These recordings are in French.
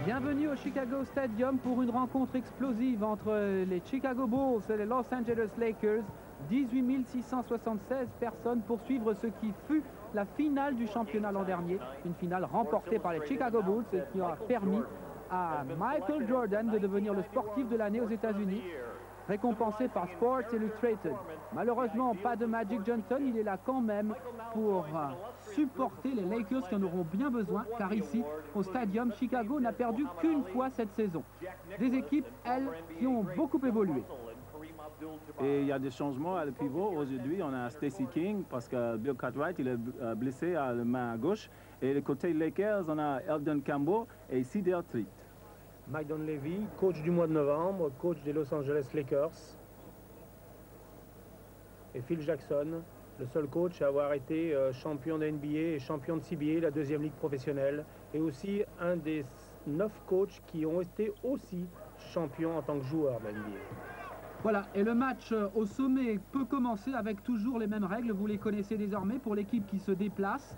Bienvenue au Chicago Stadium pour une rencontre explosive entre les Chicago Bulls et les Los Angeles Lakers. 18 676 personnes pour suivre ce qui fut la finale du championnat l'an dernier. Une finale remportée par les Chicago Bulls et qui a permis à Michael Jordan de devenir le sportif de l'année aux États-Unis, récompensé par Sports Illustrated. Malheureusement, pas de Magic Johnson, il est là quand même pour supporter les Lakers qui en auront bien besoin, car ici, au Stadium, Chicago n'a perdu qu'une fois cette saison. Des équipes, elles, qui ont beaucoup évolué. Et il y a des changements à le pivot. Aujourd'hui, on a Stacey King parce que Bill Cartwright il est blessé à la main à gauche. Et le côté Lakers, on a Eldon Campbell et Cedar Treat. Mike Dunleavy, coach du mois de novembre, coach des Los Angeles Lakers. Et Phil Jackson, le seul coach à avoir été champion de NBA et champion de CBA, la deuxième ligue professionnelle. Et aussi un des 9 coachs qui ont été aussi champions en tant que joueurs de NBA. Voilà, et le match au sommet peut commencer avec toujours les mêmes règles. Vous les connaissez désormais pour l'équipe qui se déplace.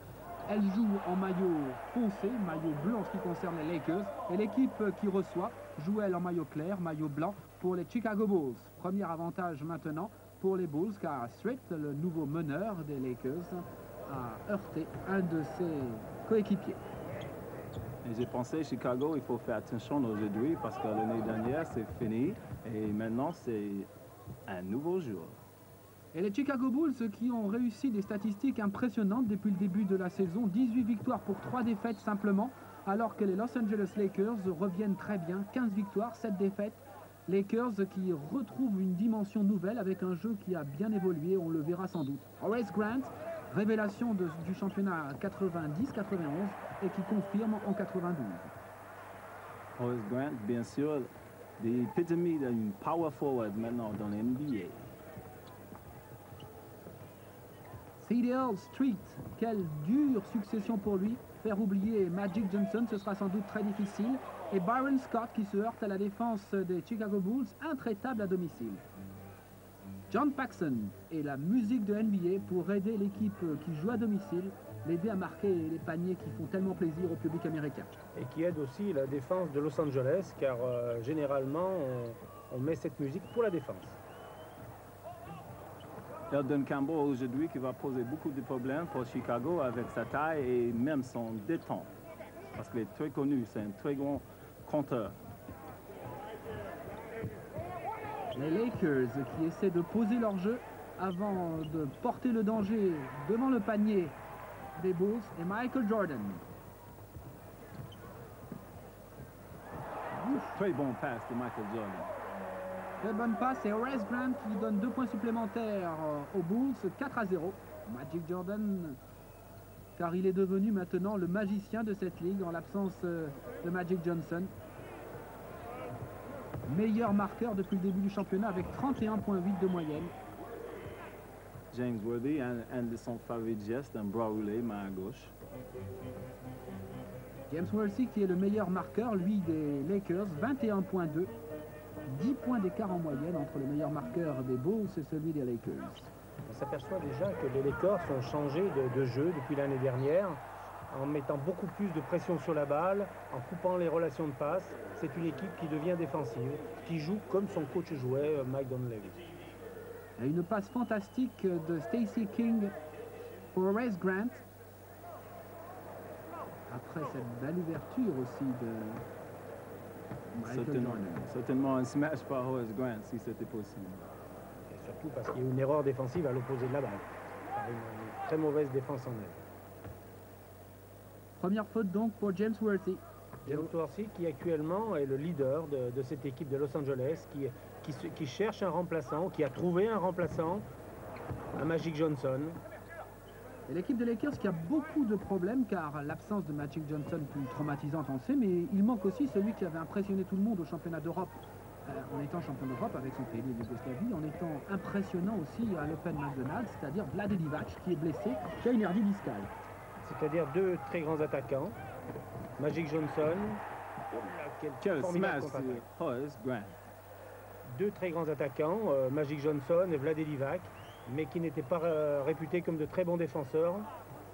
Elle joue en maillot foncé, maillot bleu en ce qui concerne les Lakers. Et l'équipe qui reçoit joue elle en maillot clair, maillot blanc pour les Chicago Bulls. Premier avantage maintenant pour les Bulls car Street, le nouveau meneur des Lakers, a heurté un de ses coéquipiers. Et j'ai pensé, Chicago, il faut faire attention aujourd'hui parce que l'année dernière, c'est fini. Et maintenant, c'est un nouveau jour. Et les Chicago Bulls qui ont réussi des statistiques impressionnantes depuis le début de la saison. 18 victoires pour 3 défaites simplement, alors que les Los Angeles Lakers reviennent très bien. 15 victoires, 7 défaites. Lakers qui retrouvent une dimension nouvelle avec un jeu qui a bien évolué, on le verra sans doute. Horace Grant, révélation du championnat 90-91 et qui confirme en 92. Horace Grant, bien sûr, l'épitome d'un power forward maintenant dans l'NBA. Cedar Street, quelle dure succession pour lui. Faire oublier Magic Johnson, ce sera sans doute très difficile. Et Byron Scott qui se heurte à la défense des Chicago Bulls, intraitable à domicile. John Paxson et la musique de NBA pour aider l'équipe qui joue à domicile, l'aider à marquer les paniers qui font tellement plaisir au public américain. Et qui aide aussi la défense de Los Angeles, car généralement, on met cette musique pour la défense. Eldon Campbell aujourd'hui qui va poser beaucoup de problèmes pour Chicago avec sa taille et même son détente. Parce qu'il est très connu, c'est un très grand compteur. Les Lakers qui essaient de poser leur jeu avant de porter le danger devant le panier des Bulls et Michael Jordan. Très bon passe de Michael Jordan. Très bonne passe et Horace Grant qui donne 2 points supplémentaires aux Bulls, 4-0. Magic Jordan, car il est devenu maintenant le magicien de cette ligue en l'absence de Magic Johnson. Meilleur marqueur depuis le début du championnat avec 31,8 de moyenne. James Worthy, un de son favori geste, un bras roulé, main à gauche. James Worthy qui est le meilleur marqueur, lui, des Lakers, 21,2. 10 points d'écart en moyenne entre le meilleur marqueur des Bulls et celui des Lakers. On s'aperçoit déjà que les Lakers ont changé de jeu depuis l'année dernière, en mettant beaucoup plus de pression sur la balle, en coupant les relations de passe. C'est une équipe qui devient défensive, qui joue comme son coach jouait, Mike Dunleavy. Et une passe fantastique de Stacey King pour Horace Grant. Après cette belle ouverture aussi de Certainement un smash par Horace Grant si c'était possible. Et surtout parce qu'il y a une erreur défensive à l'opposé de la balle. Une très mauvaise défense en aile. Première faute donc pour James Worthy. James Worthy qui actuellement est le leader de cette équipe de Los Angeles qui cherche un remplaçant, qui a trouvé un remplaçant, un Magic Johnson. Et l'équipe des Lakers qui a beaucoup de problèmes car l'absence de Magic Johnson plus traumatisante on le sait, mais il manque aussi celui qui avait impressionné tout le monde au championnat d'Europe en étant champion d'Europe avec son pays de Yougoslavie, en étant impressionnant aussi à l'Open McDonald's, c'est-à-dire Vlade Divac qui est blessé, qui a une hernie discale. C'est-à-dire 2 très grands attaquants, Magic Johnson, quel smash de Horace Grant. 2 très grands attaquants, Magic Johnson et Vlade Divac, mais qui n'étaient pas réputés comme de très bons défenseurs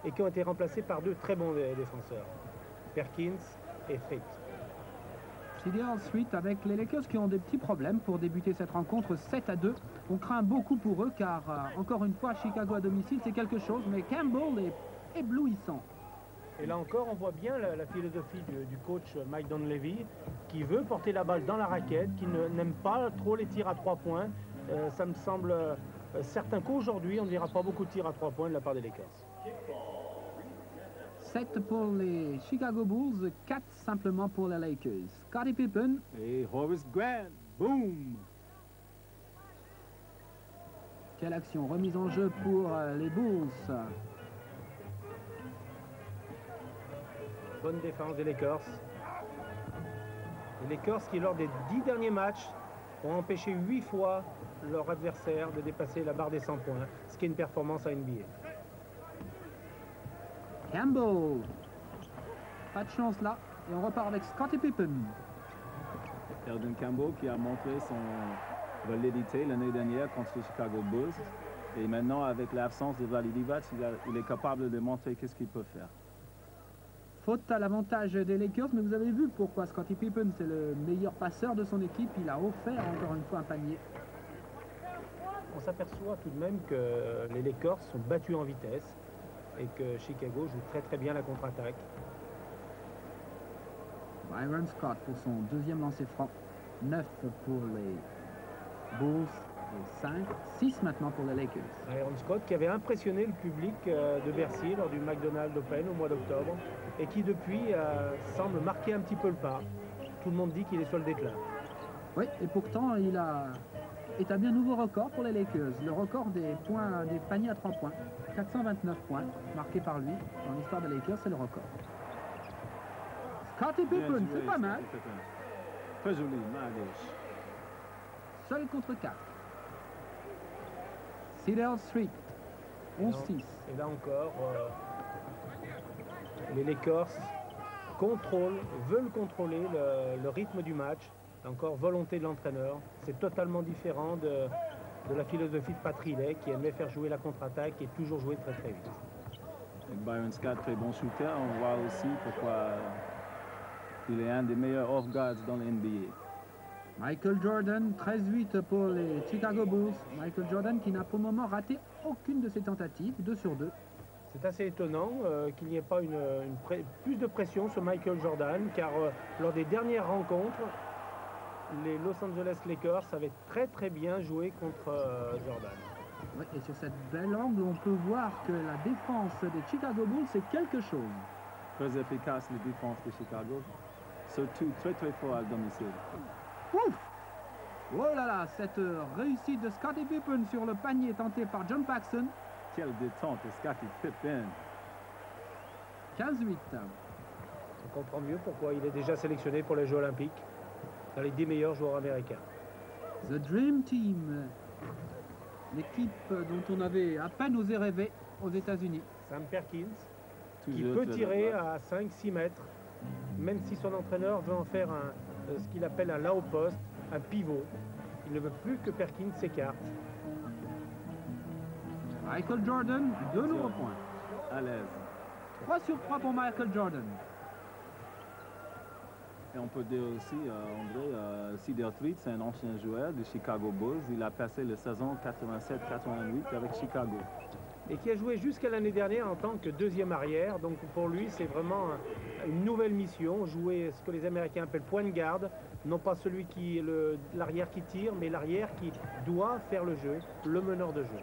et qui ont été remplacés par 2 très bons défenseurs, Perkins et Fritz. CDR Street avec les Lakers qui ont des petits problèmes pour débuter cette rencontre 7-2. On craint beaucoup pour eux car, encore une fois, Chicago à domicile, c'est quelque chose, mais Campbell est éblouissant. Et là encore, on voit bien la philosophie du coach Mike Dunleavy, qui veut porter la balle dans la raquette, qui n'aime pas trop les tirs à 3 points. Ça me semble certain qu'aujourd'hui, on ne verra pas beaucoup de tirs à 3 points de la part des Lakers. 7 pour les Chicago Bulls, 4 simplement pour les Lakers. Scottie Pippen. Et Horace Grant, boom! Quelle action, remise en jeu pour les Bulls. Bonne défense des Lakers. Les Lakers qui, lors des 10 derniers matchs, ont empêché 8 fois leur adversaire de dépasser la barre des 100 points, ce qui est une performance à NBA. Campbell. Pas de chance là. Et on repart avec Scottie Pippen. Elden Campbell qui a montré son validité l'année dernière contre les Chicago Bulls. Et maintenant, avec l'absence de Vlade Divac, il est capable de montrer qu'est-ce qu'il peut faire. Faute à l'avantage des Lakers, mais vous avez vu pourquoi Scottie Pippen, c'est le meilleur passeur de son équipe. Il a offert encore une fois un panier. On s'aperçoit tout de même que les Lakers sont battus en vitesse et que Chicago joue très très bien la contre-attaque. Byron Scott pour son deuxième lancer franc. 9 pour les Bulls et 5, 6 maintenant pour les Lakers. Byron Scott qui avait impressionné le public de Bercy lors du McDonald's Open au mois d'octobre et qui depuis semble marquer un petit peu le pas. Tout le monde dit qu'il est sur le déclin. Oui, et pourtant il a établi un nouveau record pour les Lakers. Le record des paniers à 3 points. 429 points marqués par lui dans l'histoire des Lakers, c'est le record. Scottie Pippen, c'est pas mal. Très joli, main à gauche. Seul contre 4. Cedar Street, 11-6. Et là encore, les Lakers veulent contrôler le rythme du match. Encore volonté de l'entraîneur. C'est totalement différent de la philosophie de Pat Riley qui aimait faire jouer la contre-attaque et toujours jouer très très vite. Et Byron Scott, très bon shooter. On voit aussi pourquoi il est un des meilleurs off-guards dans la NBA. Michael Jordan, 13-8 pour les Chicago Bulls. Michael Jordan qui n'a pour le moment raté aucune de ses tentatives, 2 sur 2. C'est assez étonnant qu'il n'y ait pas plus de pression sur Michael Jordan, car lors des dernières rencontres, les Los Angeles Lakers avaient très très bien joué contre Jordan. Ouais, et sur cette belle angle, on peut voir que la défense des Chicago Bulls, c'est quelque chose. Très efficace la défense de Chicago. Surtout très très fort à domicile. Ouf! Oh là là, cette réussite de Scottie Pippen sur le panier tenté par John Paxson. Quelle détente de Scottie Pippen. 15-8. On comprend mieux pourquoi il est déjà sélectionné pour les Jeux Olympiques, dans les 10 meilleurs joueurs américains. The Dream Team. L'équipe dont on avait à peine osé rêver aux États-Unis. Sam Perkins, qui Toujours peut très tirer droit. à 5-6 mètres, même si son entraîneur veut en faire ce qu'il appelle un low post, un pivot. Il ne veut plus que Perkins s'écarte. Michael Jordan, de nouveaux points. À l'aise. 3 sur 3 pour Michael Jordan. Et on peut dire aussi, en vrai, Cedar Street, c'est un ancien joueur de Chicago Bulls. Il a passé la saison 87-88 avec Chicago. Et qui a joué jusqu'à l'année dernière en tant que deuxième arrière. Donc pour lui, c'est vraiment une nouvelle mission. Jouer ce que les Américains appellent point de garde. Non pas celui qui est l'arrière qui tire, mais l'arrière qui doit faire le jeu, le meneur de jeu.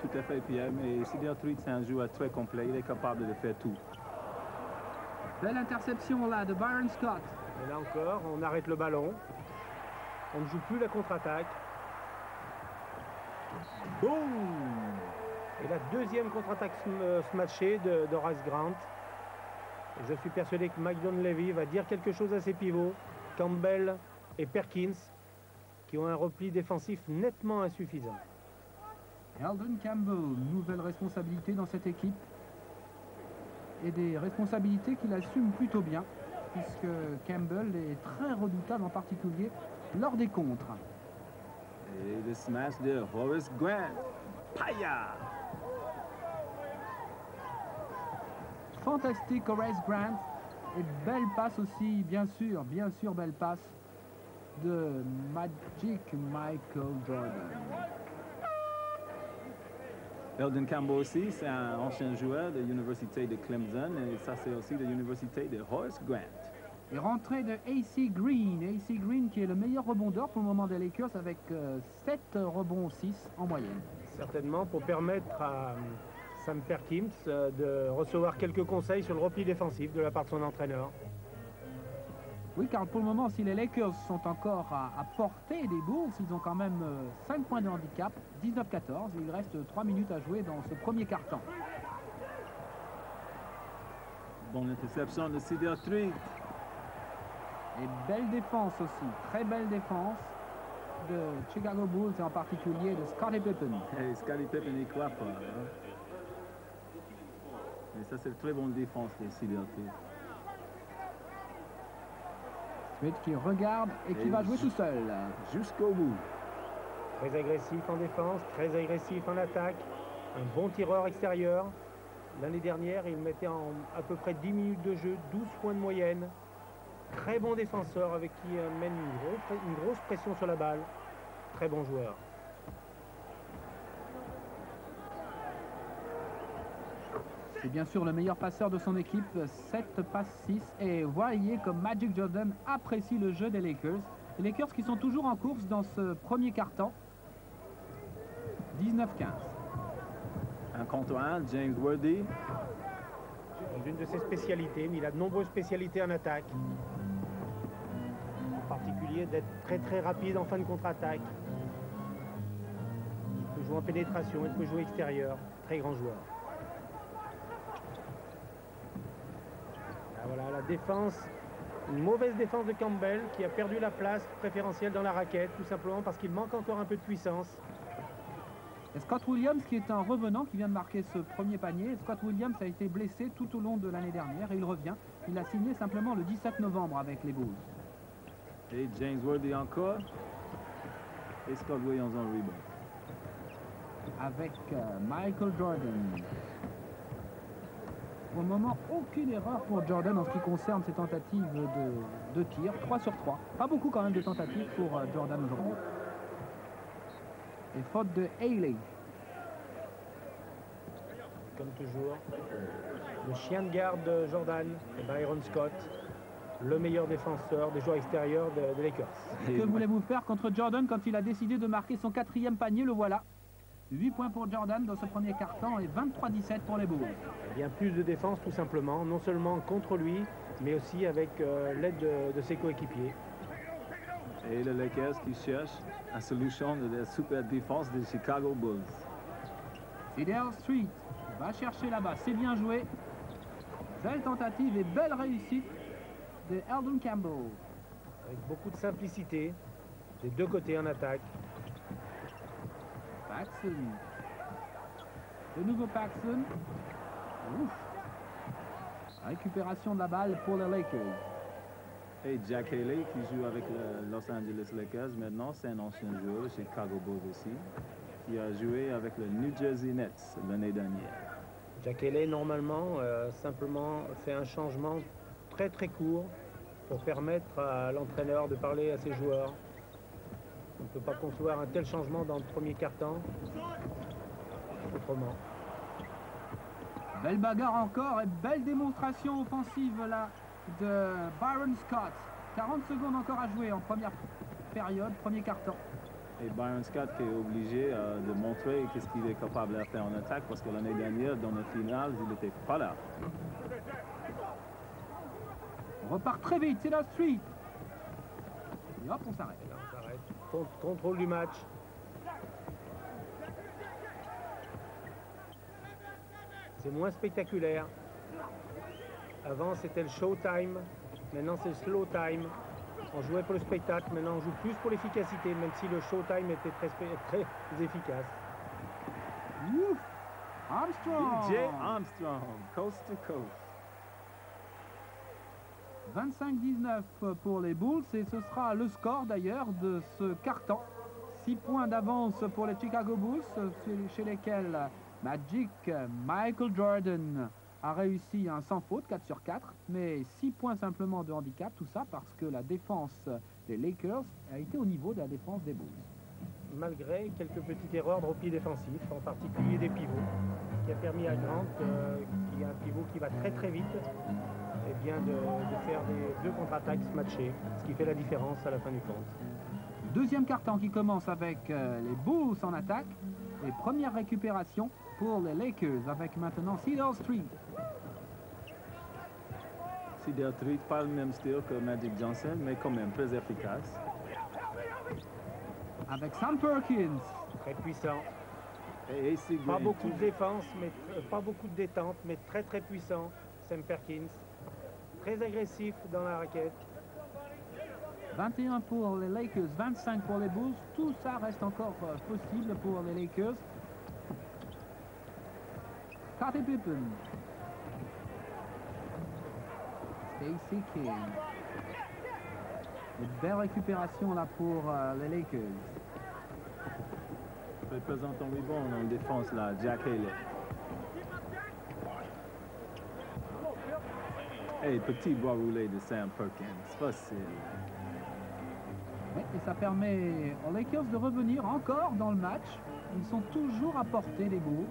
Tout à fait, Pierre. Mais Cedar Street, c'est un joueur très complet. Il est capable de faire tout. Belle interception là de Byron Scott. Et là encore, on arrête le ballon. On ne joue plus la contre-attaque. Boum! Et la deuxième contre-attaque smatchée d'Horace Grant. Et je suis persuadé que Mike Dunleavy va dire quelque chose à ses pivots, Campbell et Perkins, qui ont un repli défensif nettement insuffisant. Elden Campbell, nouvelle responsabilité dans cette équipe. Et des responsabilités qu'il assume plutôt bien, puisque Campbell est très redoutable, en particulier lors des contres. Et le smash de Horace Grant. Paya! Fantastique Horace Grant. Et belle passe aussi, bien sûr, belle passe de Magic Michael Jordan. Eldon Campbell aussi, c'est un ancien joueur de l'Université de Clemson et ça c'est aussi de l'Université de Horace Grant. Et rentrée de AC Green qui est le meilleur rebondeur pour le moment des Lakers avec 7 rebonds 6 en moyenne. Certainement pour permettre à Sam Perkins de recevoir quelques conseils sur le repli défensif de la part de son entraîneur. Oui, car pour le moment, si les Lakers sont encore à portée des Bulls, ils ont quand même 5 points de handicap, 19-14. Il reste 3 minutes à jouer dans ce premier quart-temps. Bonne interception de Cedar Street. Et belle défense aussi, très belle défense de Chicago Bulls et en particulier de Scottie Pippen. Hey, Scottie Pippen n'y croit pas. Hein? Et ça c'est une très bonne défense de Cedar Street. Smith qui regarde et qui va jouer tout seul. Jusqu'au bout. Très agressif en défense, très agressif en attaque. Un bon tireur extérieur. L'année dernière, il mettait en à peu près 10 minutes de jeu, 12 points de moyenne. Très bon défenseur avec qui il mène une grosse pression sur la balle. Très bon joueur. C'est bien sûr le meilleur passeur de son équipe, 7 passes 6. Et voyez comme Magic Jordan apprécie le jeu des Lakers. Les Lakers qui sont toujours en course dans ce premier quart-temps. 19-15. Un contre un, James Worthy. C'est une de ses spécialités, mais il a de nombreuses spécialités en attaque. En particulier d'être très rapide en fin de contre-attaque. Il peut jouer en pénétration, il peut jouer extérieur. Très grand joueur. Là, voilà la défense, une mauvaise défense de Campbell qui a perdu la place préférentielle dans la raquette, tout simplement parce qu'il manque encore un peu de puissance. Et Scott Williams qui est un revenant qui vient de marquer ce premier panier. Scott Williams a été blessé tout au long de l'année dernière et il revient. Il a signé simplement le 17 novembre avec les Bulls. Et James Worthy encore. Et Scott Williams en rebound. Avec Michael Jordan. Pour le moment, aucune erreur pour Jordan en ce qui concerne ses tentatives de tir. 3 sur 3. Pas beaucoup quand même de tentatives pour Jordan aujourd'hui. Et faute de Haley. Comme toujours, le chien de garde de Jordan, Byron Scott, le meilleur défenseur des joueurs extérieurs des Lakers. Que voulez-vous faire contre Jordan quand il a décidé de marquer son 4e panier? Le voilà. 8 points pour Jordan dans ce premier quart-temps et 23-17 pour les Bulls. Eh bien, plus de défense tout simplement, non seulement contre lui, mais aussi avec l'aide de ses coéquipiers. Et les Lakers qui cherchent une solution de la super défense des Chicago Bulls. Cedar Street va chercher là-bas, c'est bien joué. Belle tentative et belle réussite de Eldon Campbell. Avec beaucoup de simplicité, des deux côtés en attaque. Paxson. De nouveau Paxson. Ouf. Récupération de la balle pour les Lakers. Et Jack Haley qui joue avec les Los Angeles Lakers maintenant, c'est un ancien joueur chez Chicago Bulls aussi, qui a joué avec le New Jersey Nets l'année dernière. Jack Haley normalement simplement fait un changement très court pour permettre à l'entraîneur de parler à ses joueurs. On ne peut pas concevoir un tel changement dans le premier quart-temps autrement. Belle bagarre encore et belle démonstration offensive là de Byron Scott. 40 secondes encore à jouer en première période, premier quart-temps. Et Byron Scott qui est obligé de montrer qu'est-ce qu'il est capable de faire en attaque parce que l'année dernière, dans la finale, il n'était pas là. On repart très vite, c'est la Street. Et hop, on s'arrête. On s'arrête. Contrôle du match. C'est moins spectaculaire. Avant, c'était le showtime. Maintenant, c'est le slow time. On jouait pour le spectacle. Maintenant, on joue plus pour l'efficacité, même si le showtime était très efficace. Ouf! Armstrong! DJ Armstrong, coast to coast. 25-19 pour les Bulls et ce sera le score d'ailleurs de ce quart-temps. 6 points d'avance pour les Chicago Bulls, chez lesquels Magic Michael Jordan a réussi un sans faute, 4 sur 4, mais 6 points simplement de handicap, tout ça parce que la défense des Lakers a été au niveau de la défense des Bulls. Malgré quelques petites erreurs de repli défensif, en particulier des pivots, qui a permis à Grant, qui est un pivot qui va très très vite, et bien de faire des 2 contre-attaques matchées, ce qui fait la différence à la fin du compte. Deuxième quart-temps qui commence avec les Bulls en attaque et première récupération pour les Lakers avec maintenant Cedar Street. Cedar Street, pas le même style que Magic Johnson, mais quand même très efficace. Avec Sam Perkins. Très puissant. Et pas beaucoup de défense, mais pas beaucoup de détente, mais très très puissant. Sam Perkins. Très agressif dans la raquette. 21 pour les Lakers, 25 pour les Bulls. Tout ça reste encore possible pour les Lakers. Scottie Pippen. Stacey King. Une belle récupération là pour les Lakers. Représente en rebond en défense là, Jack Haley. Hey, petit bras roulé de Sam Perkins, facile. Oui, et ça permet aux Lakers de revenir encore dans le match. Ils sont toujours à portée, les Bulls.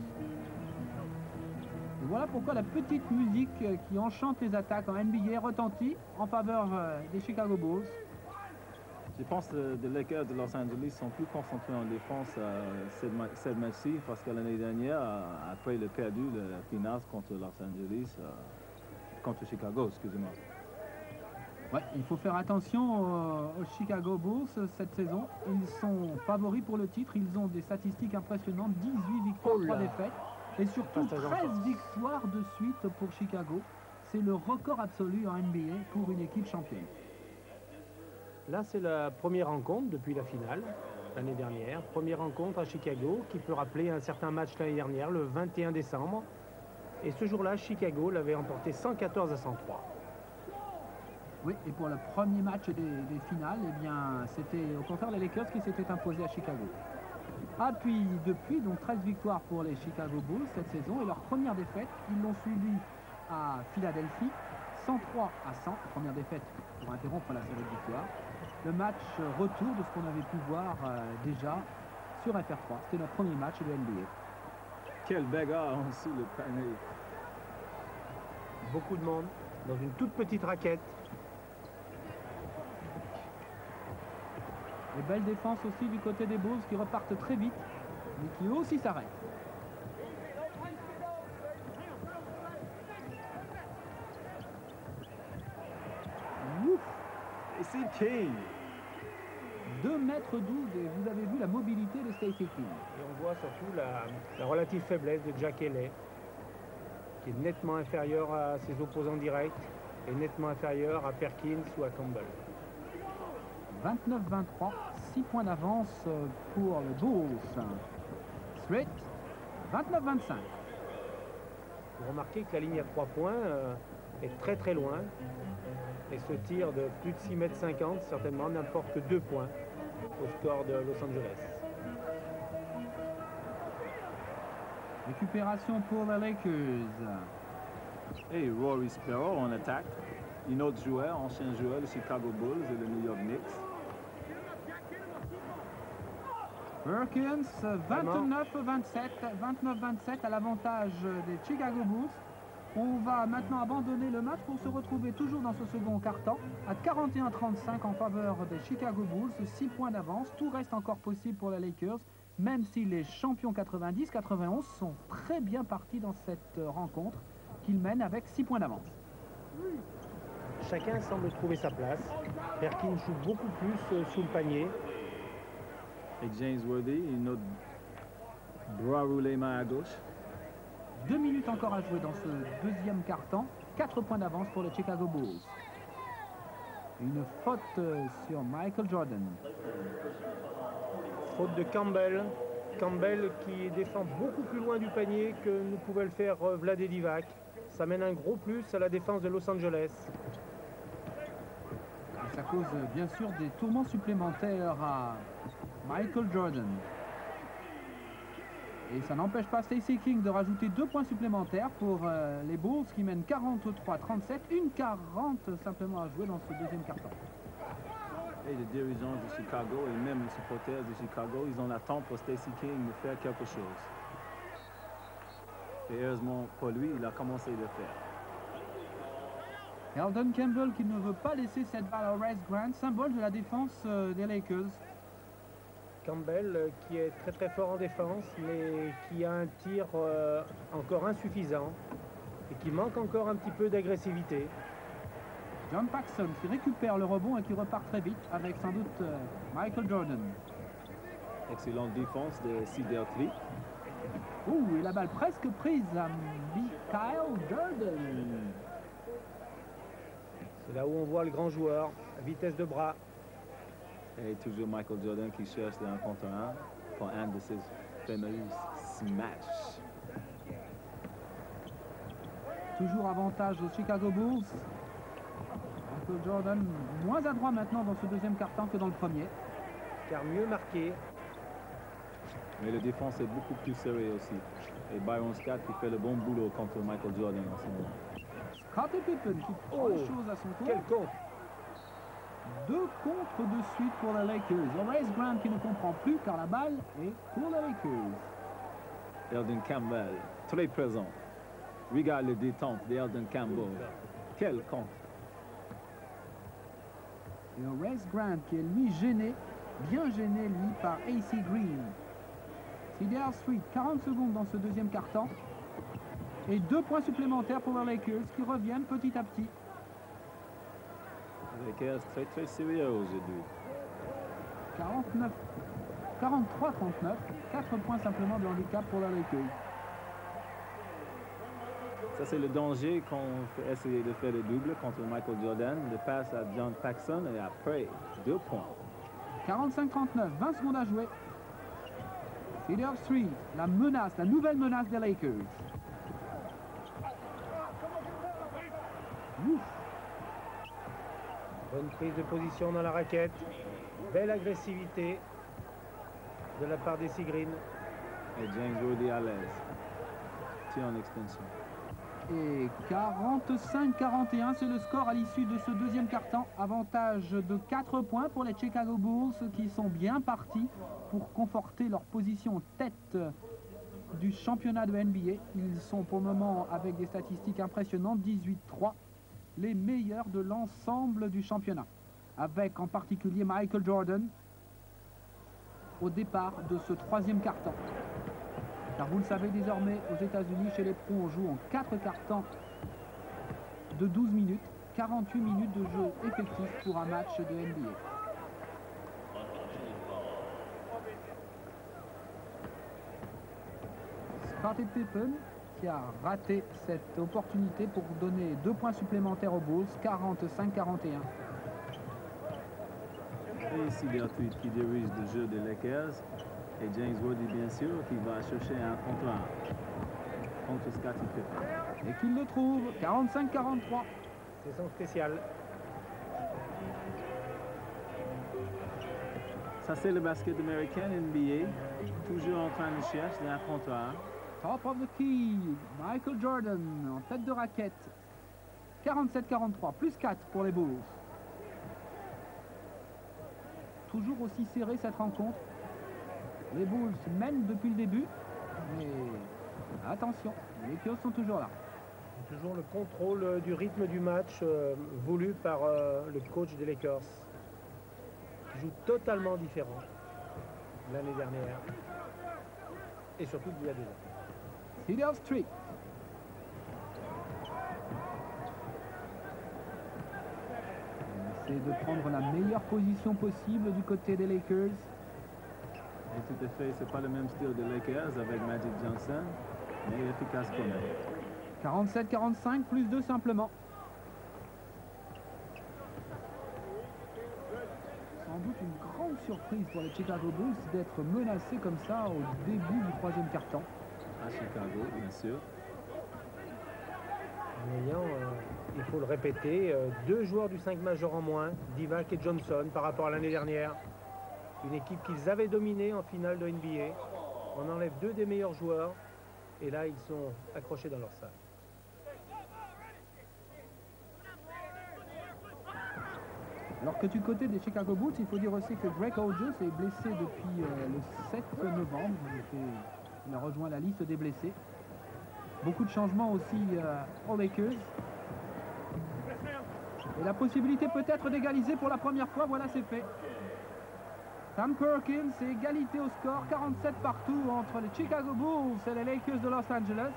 Et voilà pourquoi la petite musique qui enchante les attaques en NBA retentit en faveur des Chicago Bulls. Je pense que les Lakers de Los Angeles sont plus concentrés en défense cette match-ci parce que l'année dernière, après le perdu la finale contre Los Angeles, contre Chicago, excusez-moi. Ouais, il faut faire attention aux Chicago Bulls cette saison. Ils sont favoris pour le titre. Ils ont des statistiques impressionnantes. 18 victoires, 3 défaites. Et surtout 13 victoires de suite pour Chicago. C'est le record absolu en NBA pour une équipe championne. Là, c'est la première rencontre depuis la finale, l'année dernière. Première rencontre à Chicago qui peut rappeler un certain match l'année dernière, le 21 décembre. Et ce jour-là, Chicago l'avait emporté 114 à 103. Oui, et pour le premier match des finales, eh bien, c'était au contraire les Lakers qui s'étaient imposés à Chicago. Ah, puis depuis, donc 13 victoires pour les Chicago Bulls cette saison. Et leur première défaite, ils l'ont suivi à Philadelphie, 103 à 100. Première défaite pour interrompre la série de victoires. Le match retour de ce qu'on avait pu voir déjà sur FR3. C'était notre premier match de NBA. Quel bagarre en dessous le panier. Beaucoup de monde dans une toute petite raquette. Et belle défense aussi du côté des Bulls qui repartent très vite, mais qui eux aussi s'arrêtent. Ouf! Et c'est King. 2 mètres 12 et vous avez vu la mobilité de Stacey King. Et on voit surtout la relative faiblesse de Jack Haley, qui est nettement inférieur à ses opposants directs et nettement inférieur à Perkins ou à Campbell. 29-23, 6 points d'avance pour les Bulls. Street, 29-25. Vous remarquez que la ligne à 3 points est très très loin. Et ce tir de plus de 6,50 m certainement n'apporte que 2 points au score de Los Angeles. Récupération pour les Lakers. Et Rory Sparrow en attaque. Un autre joueur, ancien joueur de Chicago Bulls et de New York Knicks. Perkins, 29-27 à l'avantage des Chicago Bulls. On va maintenant abandonner le match pour se retrouver toujours dans ce second quart-temps à 41-35 en faveur des Chicago Bulls. 6 points d'avance. Tout reste encore possible pour les Lakers, même si les champions 90-91 sont très bien partis dans cette rencontre qu'ils mènent avec 6 points d'avance. Chacun semble trouver sa place. Perkins joue beaucoup plus sous le panier. Et James Worthy, une autre bras roulé main à gauche. 2 minutes encore à jouer dans ce deuxième quart-temps. 4 points d'avance pour les Chicago Bulls. Une faute sur Michael Jordan. Faute de Campbell. Campbell qui défend beaucoup plus loin du panier que ne pouvait le faire Vlade Divac. Ça mène un gros plus à la défense de Los Angeles. Et ça cause bien sûr des tourments supplémentaires à Michael Jordan. Et ça n'empêche pas Stacey King de rajouter 2 points supplémentaires pour les Bulls qui mènent 43-37. Une 40 simplement à jouer dans ce deuxième quart-temps. Et les dirigeants de Chicago et même les supporters de Chicago, ils ont l'attente pour Stacey King de faire quelque chose. Et heureusement pour lui, il a commencé à le faire. Eldon Campbell qui ne veut pas laisser cette balle à Horace Grant, symbole de la défense des Lakers. Campbell qui est très fort en défense, mais qui a un tir encore insuffisant et qui manque encore un petit peu d'agressivité. John Paxson qui récupère le rebond et qui repart très vite avec sans doute Michael Jordan. Excellente défense de Cedar Tree. Ouh, et la balle presque prise à Michael Jordan. C'est là où on voit le grand joueur, vitesse de bras. Et toujours Michael Jordan qui cherche le 1 contre 1 pour un de ses fameux smash. Toujours avantage aux Chicago Bulls. Michael Jordan moins adroit maintenant dans ce deuxième quart-temps que dans le premier. Car mieux marqué. Mais la défense est beaucoup plus serrée aussi. Et Byron Scott qui fait le bon boulot contre Michael Jordan en ce moment. Scottie Pippen qui prend les choses à son tour. Quel compte! 2 contres de suite pour les Lakers. Horace Grant qui ne comprend plus car la balle est pour les Lakers. Eldon Campbell, très présent. Regarde les détentes d'Eldon Campbell. Quel compte! Et Horace Grant qui est lui gêné, bien gêné lui par AC Green. Cedar Street, 40 secondes dans ce deuxième quart-temps. Et 2 points supplémentaires pour les Lakers qui reviennent petit à petit. Les Lakers très sérieux aujourd'hui. 43-39, 4 points simplement de handicap pour les Lakers. Ça, c'est le danger quand on fait essayer de faire le double contre Michael Jordan. Le passe à John Paxson et après 2 points. 45-39, 20 secondes à jouer. Cedar Street, la menace, la nouvelle menace des Lakers. Ouf. Bonne prise de position dans la raquette. Belle agressivité de la part des Green. Et James Worthy à l'aise. Tir en extension. Et 45-41, c'est le score à l'issue de ce deuxième quart-temps. Avantage de 4 points pour les Chicago Bulls qui sont bien partis pour conforter leur position en tête du championnat de NBA. Ils sont pour le moment avec des statistiques impressionnantes, 18-3, les meilleurs de l'ensemble du championnat. Avec en particulier Michael Jordan au départ de ce troisième quart-temps. Car vous le savez désormais, aux États-Unis, chez les pros, on joue en 4 quart-temps de 12 minutes, 48 minutes de jeu effectif pour un match de NBA. Scottie Pippen qui a raté cette opportunité pour donner 2 points supplémentaires aux Bulls, 45-41. Et ici, Bertrude qui dirige le jeu des Lakers. Et James Worthy, bien sûr, qui va chercher un contre 1 contre Scottie Pippen. Et qu'il le trouve, 45-43. C'est son spécial. Ça, c'est le basket américain NBA. Toujours en train de chercher un contre 1. Top of the key, Michael Jordan en tête de raquette. 47-43, plus 4 pour les Bulls. Toujours aussi serré cette rencontre. Les Bulls mènent depuis le début, mais attention, les Lakers sont toujours là. Toujours le contrôle du rythme du match voulu par le coach des Lakers, qui joue totalement différent l'année dernière et surtout il y a 2 ans. Cedar Street. On essaie de prendre la meilleure position possible du côté des Lakers. Et tout à fait, c'est pas le même style de Lakers avec Magic Johnson, mais efficace quand même. 47-45, plus 2 simplement. Sans doute une grande surprise pour les Chicago Bulls d'être menacés comme ça au début du troisième quart-temps. À Chicago, bien sûr. En ayant, il faut le répéter, 2 joueurs du 5 majeur en moins, Divac et Johnson, par rapport à l'année dernière. Une équipe qu'ils avaient dominée en finale de NBA. On enlève 2 des meilleurs joueurs. Et là, ils sont accrochés dans leur salle. Alors que du côté des Chicago Bulls, il faut dire aussi que Drake Hodges est blessé depuis le 7 novembre. Il a rejoint la liste des blessés. Beaucoup de changements aussi aux Lakers. Et la possibilité peut-être d'égaliser pour la première fois, voilà, c'est fait. Sam Perkins, c'est égalité au score, 47 partout entre les Chicago Bulls et les Lakers de Los Angeles.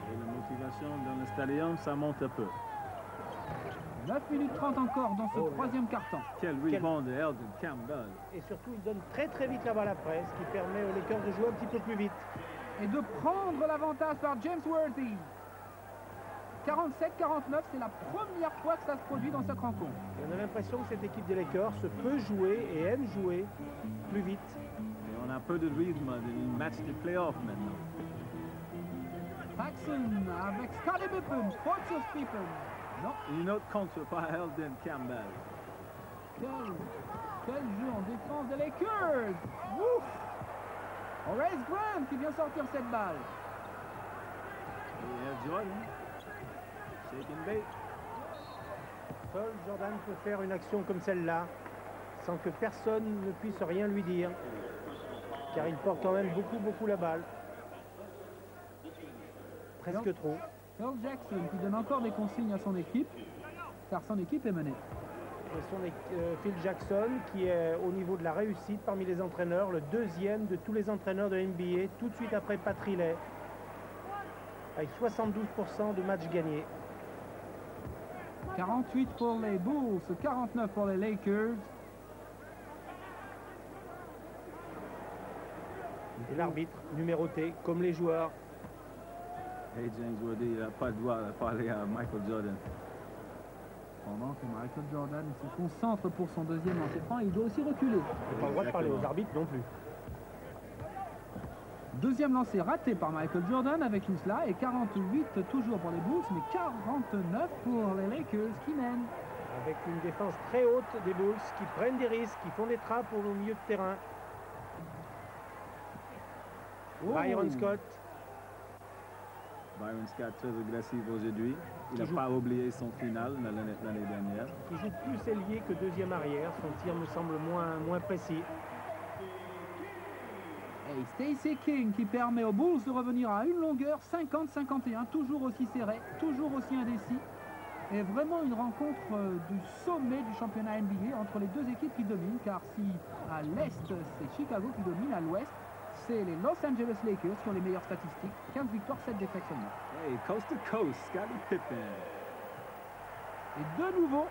Et la motivation dans le stadium, ça monte un peu. 9 minutes 30 encore dans ce troisième quart-temps. Quel rebound de Eldon Campbell. Et surtout, il donne très très vite la balle après, ce qui permet aux Lakers de jouer un petit peu plus vite. Et de prendre l'avantage par James Worthy. 47-49, c'est la première fois que ça se produit dans cette rencontre. Et on a l'impression que cette équipe des Lakers se peut jouer et aime jouer plus vite. Et on a un peu de rythme du match de playoff maintenant. Paxson avec Scottie Pippen, Portis Pippen. Non. Une autre contre par Eldon Campbell. Quel jeu en défense des Lakers. Ouf. Horace Grant qui vient sortir cette balle. Et Jordan. Shake and bait. Seul Jordan peut faire une action comme celle-là sans que personne ne puisse rien lui dire. Car il porte quand même beaucoup la balle. Presque trop. Phil Jackson qui donne encore des consignes à son équipe, car son équipe est menée. Phil Jackson qui est au niveau de la réussite parmi les entraîneurs, le deuxième de tous les entraîneurs de NBA, tout de suite après Pat Riley, avec 72% de matchs gagnés. 48 pour les Bulls, 49 pour les Lakers. Et l'arbitre numéroté comme les joueurs. Et James Worthy, il n'a pas le droit de parler à Michael Jordan. Pendant que Michael Jordan se concentre pour son deuxième lancer franc, il doit aussi reculer. Il n'a pas le droit de parler aux arbitres non plus. Deuxième lancé raté par Michael Jordan avec une cela et 48 toujours pour les Bulls, mais 49 pour les Lakers qui mènent. Avec une défense très haute des Bulls qui prennent des risques, qui font des trappes au milieu de terrain. Byron Scott. Byron Scott très agressif aujourd'hui. Il n'a pas oublié son final l'année dernière. Il joue plus ailier que deuxième arrière. Son tir me semble moins précis. Et Stacey King qui permet aux Bulls de revenir à une longueur 50-51, toujours aussi serré, toujours aussi indécis. Et vraiment une rencontre du sommet du championnat NBA entre les deux équipes qui dominent, car si à l'Est c'est Chicago qui domine, à l'Ouest c'est les Los Angeles Lakers qui ont les meilleures statistiques, 15 victoires, 7 défaites seulement. Hey, coast to coast, Scottie Pippen. Et de nouveau,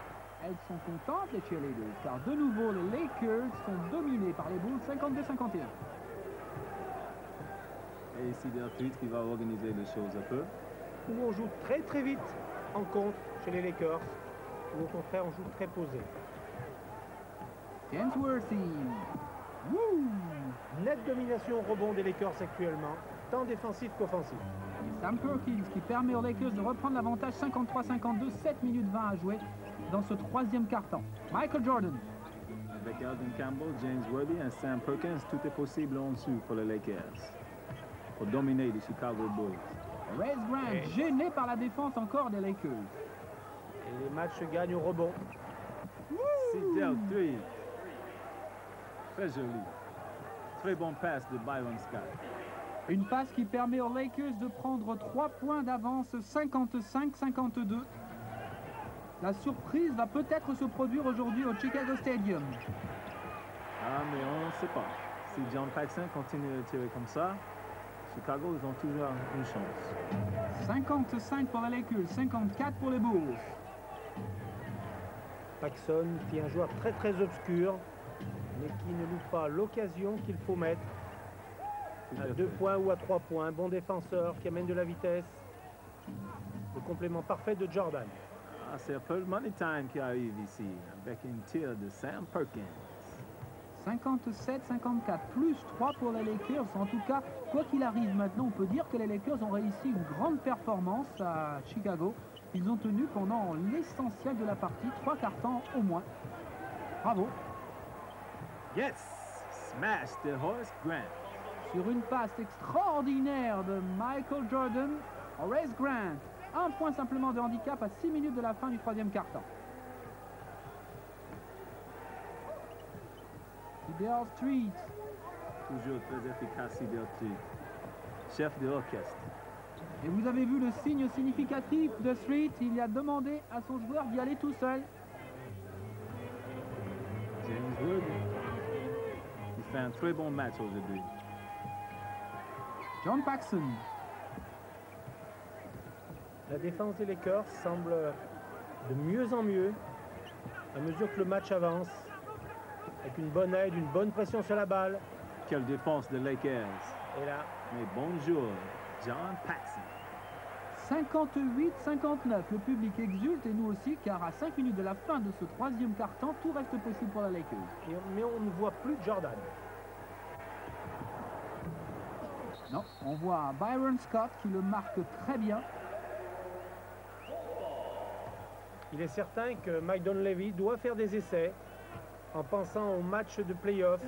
elles sont contentes les cheerleaders, car de nouveau les Lakers sont dominés par les Bulls 52-51. Et ici Deltrit qui va organiser les choses un peu. Où on joue très vite en contre chez les Lakers, ou au contraire on joue très posé. James Worthy. Nette domination au rebond des Lakers actuellement, tant défensif qu'offensif. Et Sam Perkins qui permet aux Lakers de reprendre l'avantage 53-52, 7 minutes 20 à jouer dans ce troisième quart-temps. Michael Jordan. Avec Eldon Campbell, James Worthy et Sam Perkins, tout est possible en dessous pour les Lakers. Pour dominer les Chicago Bulls. Horace Grant, gêné par la défense encore des Lakers. Et les matchs se gagnent au rebond. C'est Deltrit. Très joli. Très bon passe de Byron Scott. Une passe qui permet aux Lakers de prendre 3 points d'avance, 55-52. La surprise va peut-être se produire aujourd'hui au Chicago Stadium. Ah, mais on ne sait pas. Si John Paxson continue de tirer comme ça, Chicago, ils ont toujours une chance. 55 pour les Lakers, 54 pour les Bulls. Paxson, qui est un joueur très obscur, mais qui ne loupe pas l'occasion qu'il faut mettre à 2 points ou à 3 points. Bon défenseur qui amène de la vitesse. Le complément parfait de Jordan. Ah, c'est un peu le money time qui arrive ici, avec une tir de Sam Perkins. 57-54, plus 3 pour les Lakers. En tout cas, quoi qu'il arrive maintenant, on peut dire que les Lakers ont réussi une grande performance à Chicago. Ils ont tenu pendant l'essentiel de la partie, 3 quarts-temps au moins. Bravo. Yes! Smash de Horace Grant. sur une passe extraordinaire de Michael Jordan, Horace Grant. Un point simplement de handicap à 6 minutes de la fin du troisième quart-temps. Cedar Street. Toujours très efficace, Cedar Street. Chef de l'orchestre. Et vous avez vu le signe significatif de Street. Il a demandé à son joueur d'y aller tout seul. James Worthy. Il fait un très bon match aujourd'hui. John Paxson. La défense des Lakers semble de mieux en mieux à mesure que le match avance. Avec une bonne aide, une bonne pression sur la balle. Quelle défense des Lakers. Et là, Mais bonjour, John Paxson. 58-59. Le public exulte et nous aussi, car à 5 minutes de la fin de ce troisième quart-temps, tout reste possible pour la Lakers. mais on ne voit plus Jordan. Non, on voit Byron Scott qui le marque très bien. Il est certain que Mike Dunleavy doit faire des essais en pensant au match de play-off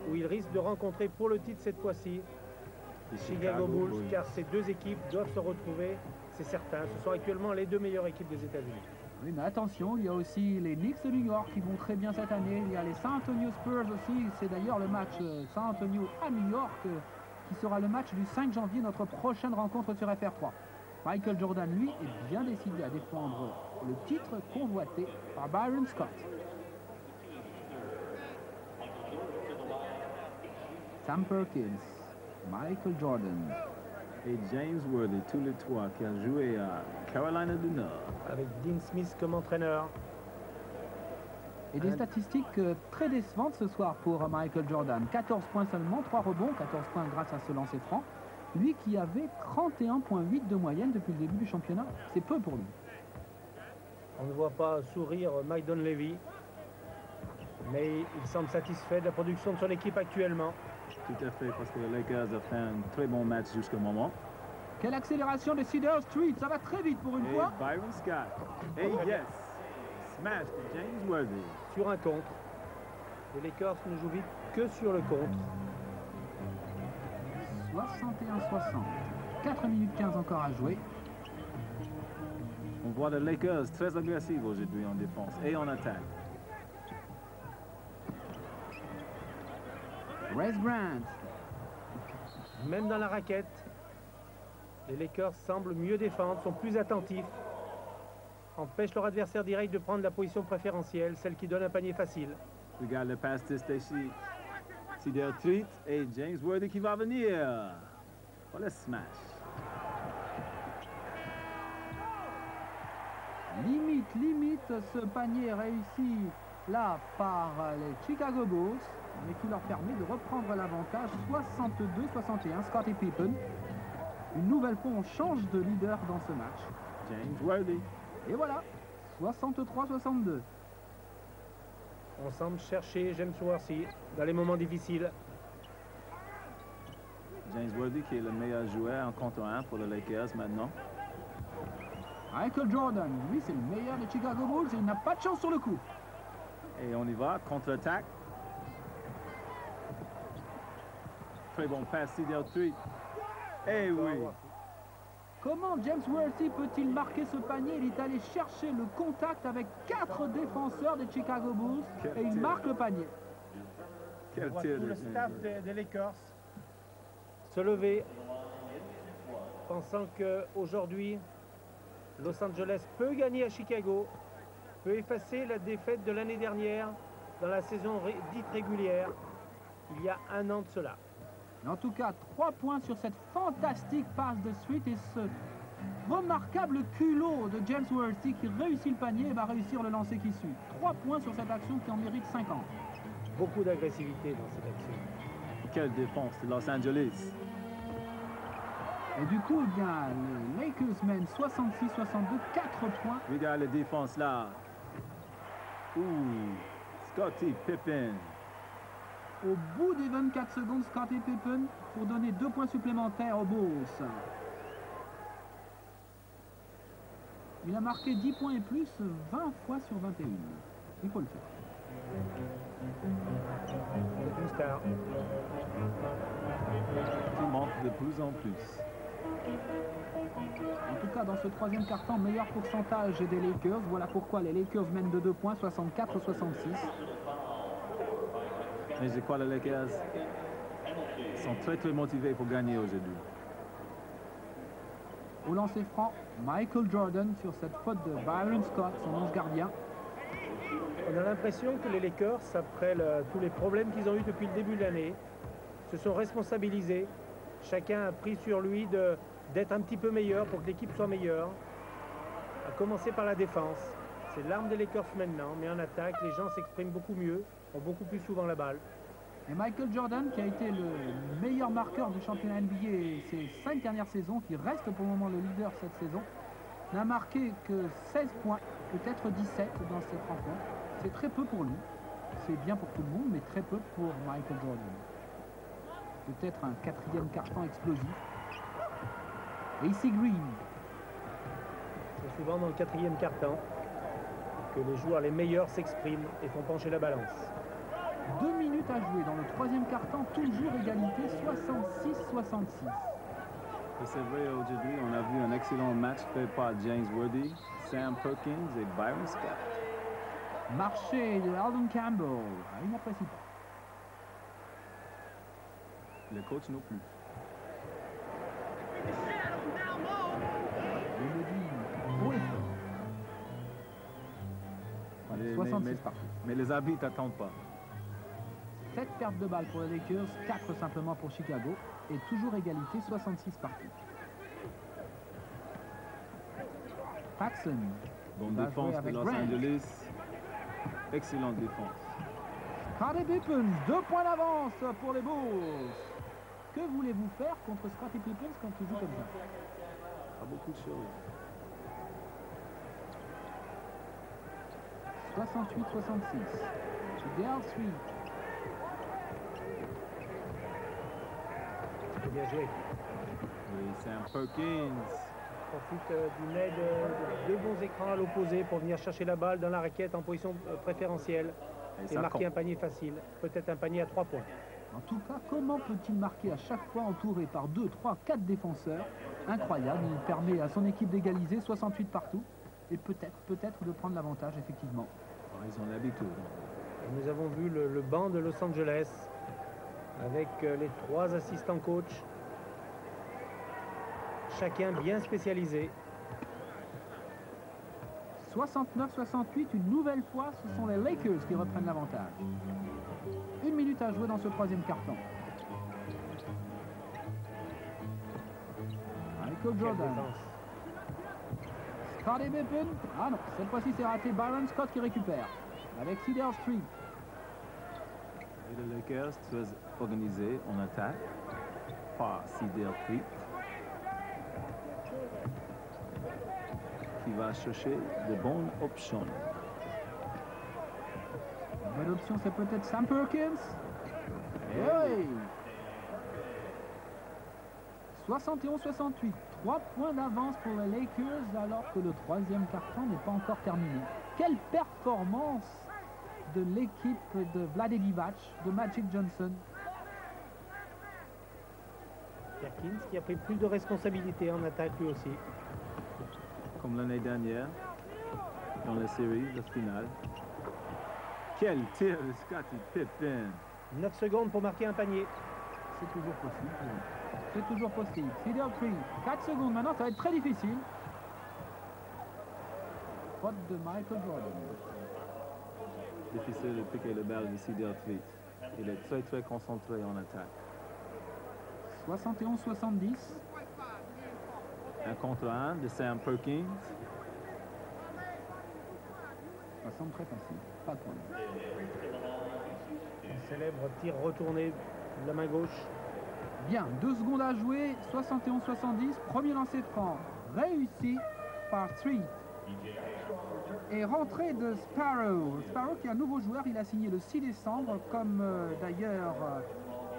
où il risque de rencontrer pour le titre cette fois-ci Les Chicago Bulls, car ces deux équipes doivent se retrouver, c'est certain. Ce sont actuellement les deux meilleures équipes des États-Unis. Oui, mais attention, il y a aussi les Knicks de New York qui vont très bien cette année. Il y a les San Antonio Spurs aussi. C'est d'ailleurs le match San Antonio à New York qui sera le match du 5 janvier, notre prochaine rencontre sur FR3. Michael Jordan, lui, est bien décidé à défendre le titre convoité par Byron Scott. Sam Perkins, Michael Jordan. Et James Worthy, tous les trois, qui a joué à Carolina du Nord. Avec Dean Smith comme entraîneur. Et des statistiques très décevantes ce soir pour Michael Jordan. 14 points seulement, 3 rebonds, 14 points grâce à ce lancer franc. Lui qui avait 31,8 de moyenne depuis le début du championnat, c'est peu pour lui. On ne voit pas sourire Mike Dunleavy, mais il semble satisfait de la production de son équipe actuellement. Tout à fait, parce que les Lakers ont fait un très bon match jusqu'au moment. Quelle accélération de Cedar Street, ça va très vite pour une Et fois. Byron Scott. Et yes, smash de James Worthy. Sur un contre. Les Lakers ne jouent vite que sur le contre. 61-60. 4 minutes 15 encore à jouer. On voit les Lakers très agressifs aujourd'hui en défense et en attaque. Horace Grant. Même dans la raquette, les Lakers semblent mieux défendre, sont plus attentifs, empêchent leur adversaire direct de prendre la position préférentielle, celle qui donne un panier facile. Regarde le pass de Stacy. Cedar Street et James Worthy qui va venir. Voilà le smash. Limite ce panier réussi là par les Chicago Bulls, mais qui leur permet de reprendre l'avantage 62-61. Scottie Pippen. Une nouvelle fois, on change de leader dans ce match. James Worthy. Et voilà, 63-62. On semble chercher James Worthy dans les moments difficiles. James Worthy qui est le meilleur joueur en contre 1 pour les Lakers maintenant. Michael Jordan, lui c'est le meilleur des Chicago Bulls et il n'a pas de chance sur le coup. Et on y va, contre-attaque. Très bon pass, Cedar Street. Eh oui. Comment James Worthy peut-il marquer ce panier? Il est allé chercher le contact avec 4 défenseurs des Chicago Bulls et il marque le panier. On Quel voit tir tout de le James staff Worthy. des Lakers se lever, pensant qu'aujourd'hui, Los Angeles peut gagner à Chicago, peut effacer la défaite de l'année dernière dans la saison dite régulière, il y a un an de cela. En tout cas, 3 points sur cette fantastique passe de Street et ce remarquable culot de James Worthy qui réussit le panier et va réussir le lancer qui suit. 3 points sur cette action qui en mérite 50. Beaucoup d'agressivité dans cette action. Quelle défense de Los Angeles. Et du coup, eh bien, les Lakers mènent 66-62, 4 points. Regarde la défense là. Ouh, Scottie Pippen. Au bout des 24 secondes, Scottie Pippen pour donner 2 points supplémentaires aux Bulls. Il a marqué 10 points et plus 20 fois sur 21. Il faut le faire. C'est une star. Qui manque de plus en plus. En tout cas, dans ce troisième quart-temps, meilleur pourcentage des Lakers. Voilà pourquoi les Lakers mènent de 2 points, 64-66. Mais je crois que les Lakers sont très motivés pour gagner aujourd'hui. Au lancer franc, Michael Jordan sur cette faute de Byron Scott, son ange gardien. On a l'impression que les Lakers, après tous les problèmes qu'ils ont eu depuis le début de l'année, se sont responsabilisés. Chacun a pris sur lui d'être un petit peu meilleur pour que l'équipe soit meilleure. À commencer par la défense. C'est l'arme des Lakers maintenant, mais en attaque, les gens s'expriment beaucoup mieux, ont beaucoup plus souvent la balle. Et Michael Jordan, qui a été le meilleur marqueur du championnat NBA ces 5 dernières saisons, qui reste pour le moment le leader cette saison, n'a marqué que 16 points, peut-être 17 dans cette rencontre. C'est très peu pour lui. C'est bien pour tout le monde, mais très peu pour Michael Jordan. Peut-être un quatrième quart-temps explosif. AC Green. C'est souvent dans le quatrième quart-temps que les joueurs les meilleurs s'expriment et font pencher la balance. 2 minutes à jouer dans le troisième quart-temps, toujours égalité 66-66. Et c'est vrai, aujourd'hui, on a vu un excellent match fait par James Worthy, Sam Perkins et Byron Scott. Marché de Alden Campbell. Il n'apprécie pas. Le coach non plus. Il le dit haut et fort. Voilà, 66 partout. Mais les arbitres n'attendent pas. 7 pertes de balles pour les Lakers, 4 simplement pour Chicago. Et toujours égalité, 66 partout. Paxson. Bonne va défense jouer de avec Los Grant. Angeles. Excellente défense. Scottie Pippen, 2 points d'avance pour les Bulls. Que voulez-vous faire contre Scottie Pippen quand tu joues comme ça? Pas beaucoup de choses. 68-66. Dale Street. C'est bien joué. Et Sam Perkins. Profite d'une aide de 2 bons écrans à l'opposé pour venir chercher la balle dans la raquette en position préférentielle et ça marquer compte. un panier facile. Peut-être un panier à 3 points. En tout cas, comment peut-il marquer à chaque fois entouré par 2, 3, 4 défenseurs? Incroyable, il permet à son équipe d'égaliser 68 partout et peut-être de prendre l'avantage effectivement. Oh, ils ont l'habitude. Et nous avons vu le banc de Los Angeles avec les 3 assistants coach, chacun bien spécialisé. 69-68, une nouvelle fois, ce sont les Lakers qui reprennent l'avantage. 1 minute à jouer dans ce troisième quart-temps. Michael Quelle Jordan. défense. Scottie Pippen. Ah non, cette fois-ci c'est raté. Byron Scott qui récupère. Avec Cedar Street. Et les Lakers très organisés en attaque par Cedar Street, qui va chercher de bonnes options. La bonne option c'est peut-être Sam Perkins. Et oui. 71-68. 3 points d'avance pour les Lakers alors que le troisième quart-temps n'est pas encore terminé. Quelle performance de l'équipe de Vlade Divac, de Magic Johnson. Perkins qui a pris plus de responsabilités en attaque lui aussi. Comme l'année dernière, dans la série, la finale. Quel tir de Scottie Pippen! 9 secondes pour marquer un panier. C'est toujours possible. C'est toujours possible. Cedar Street, 4 secondes maintenant, ça va être très difficile. Faute de Michael Jordan. Difficile de piquer le balle de Cedar Street. Il est très concentré en attaque. 71-70. 1 contre 1 de Sam Perkins. Ça semble très facile. Pas de problème. Un célèbre tir retourné de la main gauche. Bien, 2 secondes à jouer. 71-70. Premier lancer franc. Réussi par Street. Et rentrée de Sparrow. Sparrow qui est un nouveau joueur. Il a signé le 6 décembre, comme d'ailleurs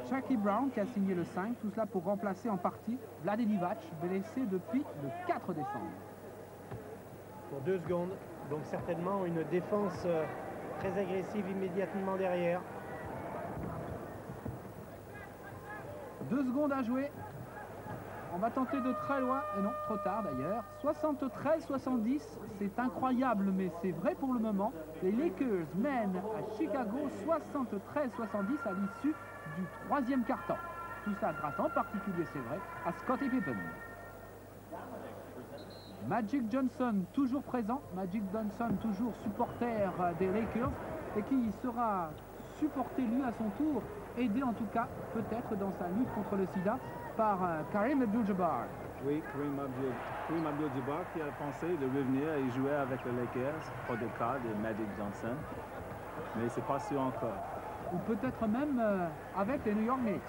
Jackie Brown qui a signé le 5. Tout cela pour remplacer en partie Vlade Divac, blessé depuis le 4 décembre. Pour 2 secondes. Donc certainement une défense très agressive immédiatement derrière. 2 secondes à jouer. On va tenter de très loin, et non, trop tard d'ailleurs. 73-70, c'est incroyable, mais c'est vrai pour le moment. Les Lakers mènent à Chicago 73-70 à l'issue du 3e quart-temps. Tout ça grâce en particulier, c'est vrai, à Scottie Pippen. Magic Johnson, toujours présent. Magic Johnson, toujours supporter des Lakers, et qui sera supporté lui à son tour, aidé en tout cas, peut-être dans sa lutte contre le sida, par Kareem Abdul-Jabbar. Oui, Kareem Abdul-Jabbar qui a pensé de revenir et jouer avec les Lakers pour le cas de Magic Johnson. Mais c'est pas sûr encore. Ou peut-être même avec les New York Knicks.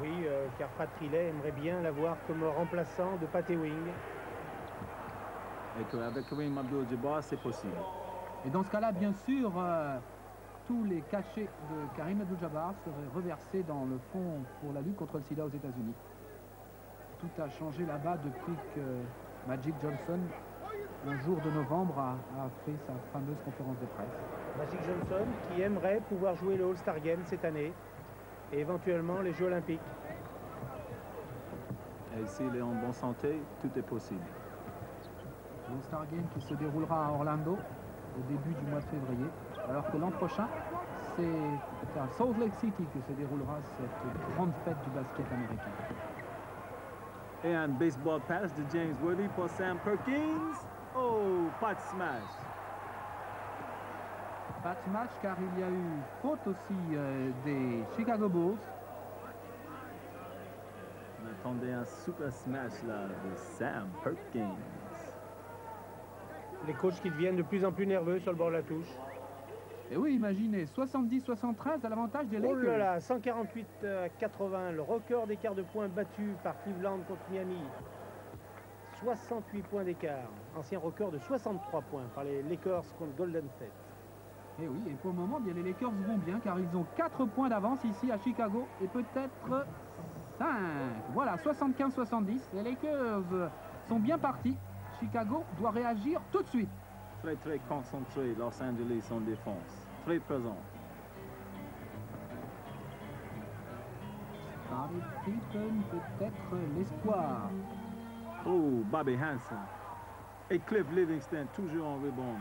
Oui, car Pat Riley aimerait bien l'avoir comme remplaçant de Pat Ewing. Et qu'avec Kareem Abdul-Jabbar, c'est possible. Et dans ce cas-là, bien sûr, tous les cachets de Kareem Abdul-Jabbar seraient reversés dans le fonds pour la lutte contre le sida aux États-Unis. Tout a changé là-bas depuis que Magic Johnson, un jour de novembre, a fait sa fameuse conférence de presse. Magic Johnson qui aimerait pouvoir jouer le All-Star Game cette année et éventuellement les Jeux Olympiques. Et s'il est en bonne santé, tout est possible. L'All-Star Game qui se déroulera à Orlando au début du mois de février, alors que l'an prochain, c'est à Salt Lake City que se déroulera cette grande fête du basket américain. Et un baseball pass de James Worthy pour Sam Perkins. Oh, pas de smash. Pas de match car il y a eu faute aussi des Chicago Bulls. On attendait un super smash là de Sam Perkins. Les coachs qui deviennent de plus en plus nerveux sur le bord de la touche. Et oui, imaginez, 70-73 à l'avantage des Lakers. Oh là là, 148-80, le record d'écart de points battu par Cleveland contre Miami. 68 points d'écart, ancien record de 63 points par les Lakers contre Golden State. Et oui, et pour le moment, bien, les Lakers vont bien car ils ont 4 points d'avance ici à Chicago et peut-être 5. Voilà, 75-70, les Lakers sont bien partis. Chicago doit réagir tout de suite. Très très concentré, Los Angeles en défense. Très présent. Scottie Pippen peut-être l'espoir. Oh, Bobby Hansen. Et Cliff Livingston toujours en rebond.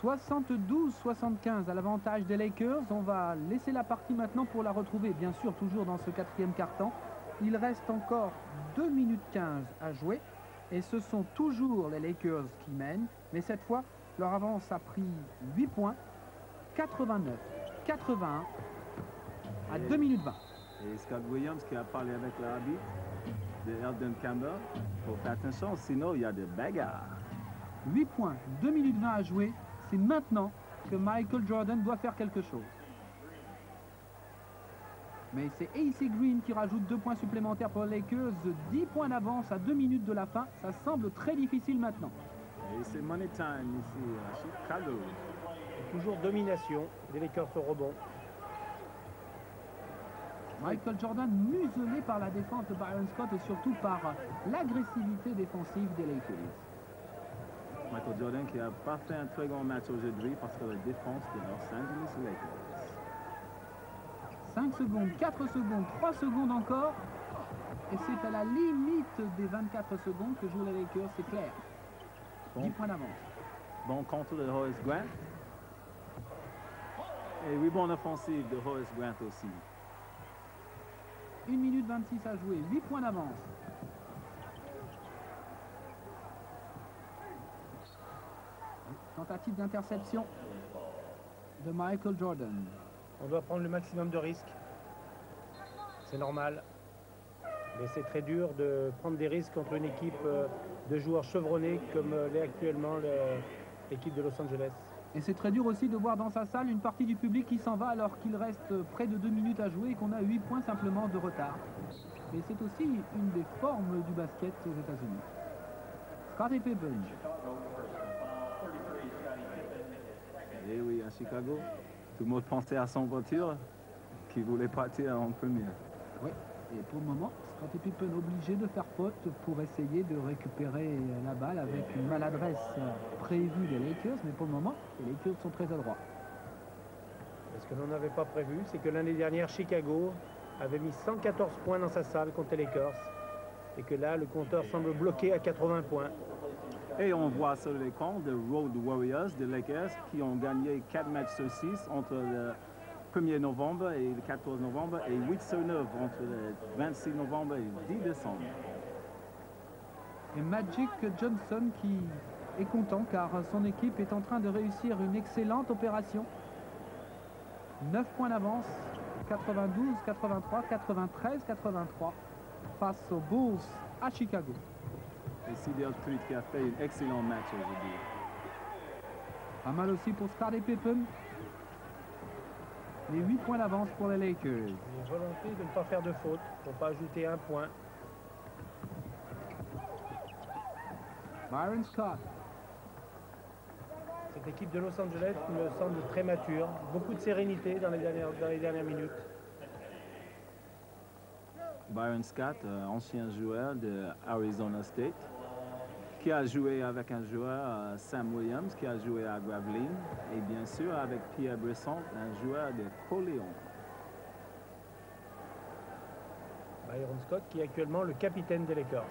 72-75 à l'avantage des Lakers. On va laisser la partie maintenant pour la retrouver, bien sûr, toujours dans ce 4e quart-temps. Il reste encore 2 minutes 15 à jouer. Et ce sont toujours les Lakers qui mènent. Mais cette fois, leur avance a pris 8 points. 89-81 à 2 minutes 20. Et Scott Williams qui a parlé avec l'arbitre de Eldon Campbell. Faut faire attention, sinon il y a des bagarres. 8 points, 2 minutes 20 à jouer. C'est maintenant que Michael Jordan doit faire quelque chose. Mais c'est AC Green qui rajoute 2 points supplémentaires pour les Lakers. 10 points d'avance à 2 minutes de la fin. Ça semble très difficile maintenant. Et c'est money time ici à Chicago. Toujours domination des Lakers au rebond. Michael Jordan muselé par la défense de Byron Scott et surtout par l'agressivité défensive des Lakers. Michael Jordan qui n'a pas fait un très grand match aujourd'hui parce que la défense de Los Angeles Lakers. 5 secondes, 4 secondes, 3 secondes encore. Et c'est à la limite des 24 secondes que jouent les Lakers, c'est clair. 10 points d'avance. Bon contre de Horace Grant. Et rebond offensif de Horace Grant aussi. 1 minute 26 à jouer, 8 points d'avance. Tentative d'interception de Michael Jordan. On doit prendre le maximum de risques. C'est normal. Mais c'est très dur de prendre des risques contre une équipe de joueurs chevronnés comme l'est actuellement l'équipe de Los Angeles. Et c'est très dur aussi de voir dans sa salle une partie du public qui s'en va alors qu'il reste près de 2 minutes à jouer et qu'on a 8 points simplement de retard. Et c'est aussi une des formes du basket aux États-Unis. Scottie Pippen. Et oui, à Chicago, tout le monde pensait à son voiture qui voulait partir en première. Oui, et pour le moment, Scottie Pippen obligé de faire faute pour essayer de récupérer la balle avec une maladresse prévue des Lakers, mais pour le moment, les Lakers sont très adroits. Ce que l'on n'avait pas prévu, c'est que l'année dernière, Chicago avait mis 114 points dans sa salle contre les Lakers et que là, le compteur semble bloqué à 80 points. Et on voit sur l'écran les Road Warriors des Lakers qui ont gagné 4 matchs sur 6 entre le 1er novembre et le 14 novembre et 8 sur 9 entre le 26 novembre et le 10 décembre. Et Magic Johnson qui est content car son équipe est en train de réussir une excellente opération. 9 points d'avance, 92, 83, 93, 83 face aux Bulls à Chicago. Et CDL Street qui a fait un excellent match aujourd'hui. Pas mal aussi pour Scottie Pippen. Les 8 points d'avance pour les Lakers. Une volonté de ne pas faire de faute pour ne pas ajouter un point. Byron Scott. Cette équipe de Los Angeles me semble très mature. Beaucoup de sérénité dans les dernières minutes. Byron Scott, ancien joueur de Arizona State, qui a joué avec un joueur, Sam Williams, qui a joué à Gravelines, et bien sûr avec Pierre Bresson, un joueur de Coléon. Byron Scott qui est actuellement le capitaine des Lakers.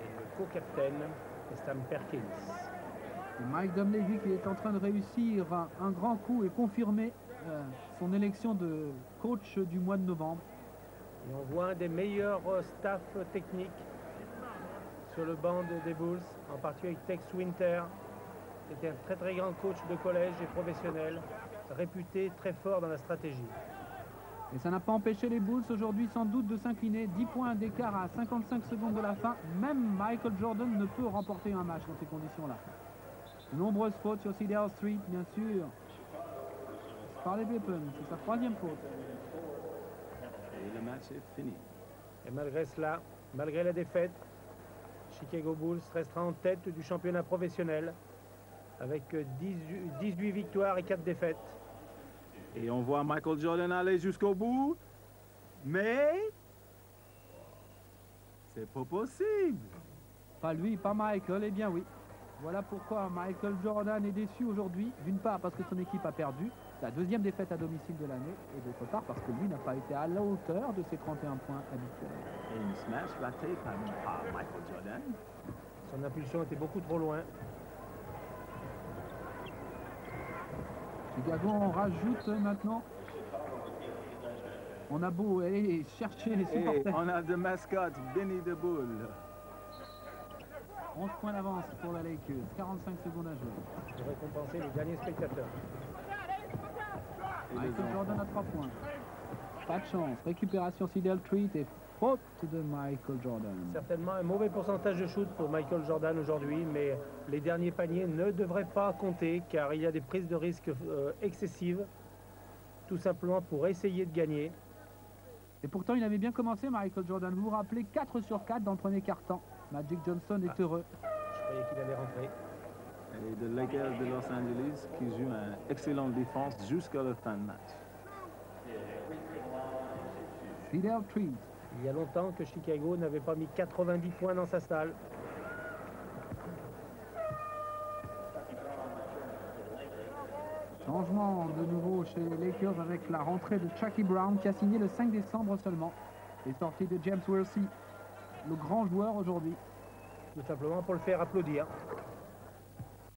Et le co-capitaine est Sam Perkins. Et Mike Dunleavy qui est en train de réussir un grand coup et confirmer son élection de coach du mois de novembre. Et on voit un des meilleurs staffs techniques sur le banc des Bulls, en particulier avec Tex Winter, qui était un très grand coach de collège et professionnel, réputé très fort dans la stratégie. Et ça n'a pas empêché les Bulls aujourd'hui sans doute de s'incliner. 10 points d'écart à 55 secondes de la fin. Même Michael Jordan ne peut remporter un match dans ces conditions-là. Nombreuses fautes sur CDL Street, bien sûr. Par les Pippen, c'est sa 3e faute. Et le match est fini. Et malgré cela, malgré la défaite, Chicago Bulls restera en tête du championnat professionnel avec 18 victoires et 4 défaites. Et on voit Michael Jordan aller jusqu'au bout, mais c'est pas possible. Pas lui, pas Michael, eh bien oui. Voilà pourquoi Michael Jordan est déçu aujourd'hui. D'une part parce que son équipe a perdu, la 2e défaite à domicile de l'année, et d'autre part parce que lui n'a pas été à la hauteur de ses 31 points habituels. Et une smash ratée par Michael Jordan. Son impulsion était beaucoup trop loin. Chicago en rajoute maintenant. On a beau aller chercher les Et supporters. on a de mascotte Benny the Bull. 11 points d'avance pour la Lakers, 45 secondes à jouer. Pour récompenser les derniers spectateurs. Michael Jordan à 3 points. Pas de chance. Récupération CDL Street et faute de Michael Jordan. Certainement un mauvais pourcentage de shoot pour Michael Jordan aujourd'hui, mais les derniers paniers ne devraient pas compter car il y a des prises de risque excessives, tout simplement pour essayer de gagner. Et pourtant, il avait bien commencé, Michael Jordan. Vous vous rappelez, 4 sur 4 dans le premier quart-temps. Magic Johnson est heureux. Je croyais qu'il allait rentrer. Et les Lakers de Los Angeles qui jouent une excellente défense jusqu'à la fin de match. CDL Street. Il y a longtemps que Chicago n'avait pas mis 90 points dans sa salle. Changement de nouveau chez les Lakers avec la rentrée de Chucky Brown qui a signé le 5 décembre seulement. Et sortie de James Worthy, le grand joueur aujourd'hui. Tout simplement pour le faire applaudir.